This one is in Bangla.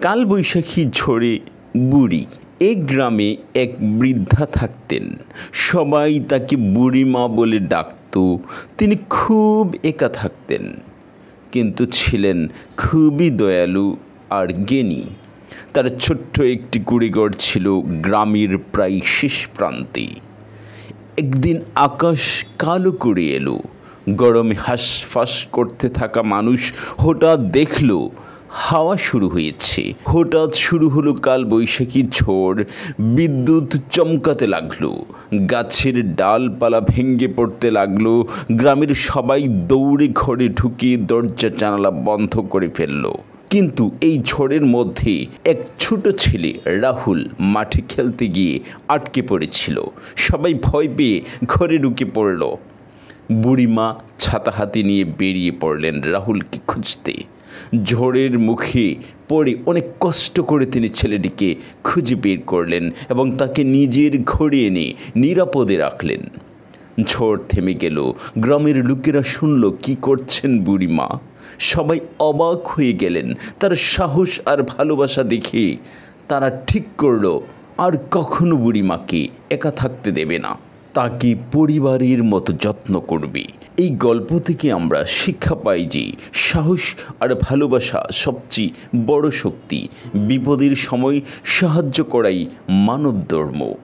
কালবৈশাখী ঝড়ে বুড়ি। এক গ্রামে এক বৃদ্ধা থাকতেন। সবাই তাকে বুড়িমা বলে ডাকত। তিনি খুব একা থাকতেন, কিন্তু ছিলেন খুবই দয়ালু আর জ্ঞানী। তার ছোট্ট একটি কুড়েঘর ছিল গ্রামের প্রায় শেষ প্রান্তে। একদিন আকাশ কালো করে এলো। গরমে হাঁসফাঁস করতে থাকা মানুষ হঠাৎ দেখল হাওয়া শুরু হয়েছে। হঠাৎ শুরু হলো কালবৈশাখী ঝড়। বিদ্যুৎ চমকাতে লাগলো, গাছের ডালপালা ভেঙে পড়তে লাগলো। গ্রামের সবাই দৌড়ে ঘরে ঢুকে দরজা জানালা বন্ধ করে ফেলল। কিন্তু এই ঝড়ের মধ্যে এক ছোট ছেলে রাহুল মাঠে খেলতে গিয়ে আটকে পড়েছিল। সবাই ভয় পেয়ে ঘরে ঢুকে পড়ল। বুড়িমা ছাতা হাতে নিয়ে বেরিয়ে পড়লেন রাহুলকে খুঁজতে। ঝড়ের মুখে পড়ে অনেক কষ্ট করে তিনি ছেলেটিকে খুঁজে বের করলেন এবং তাকে নিজের ঘরে এনে নিরাপদে রাখলেন। ঝড় থেমে গেল। গ্রামের লোকেরা শুনল কি করছেন বুড়িমা। সবাই অবাক হয়ে গেলেন। তার সাহস আর ভালোবাসা দেখে তারা ঠিক করল আর কখনো বুড়িমাকে একা থাকতে দেবে না, তাকে পরিবারের মতো যত্ন করবে। এই গল্প থেকে আমরা শিক্ষা পাই যে সাহস আর ভালোবাসা সবচেয়ে বড় শক্তি। বিপদের সময় সাহায্য করাই মানব ধর্ম।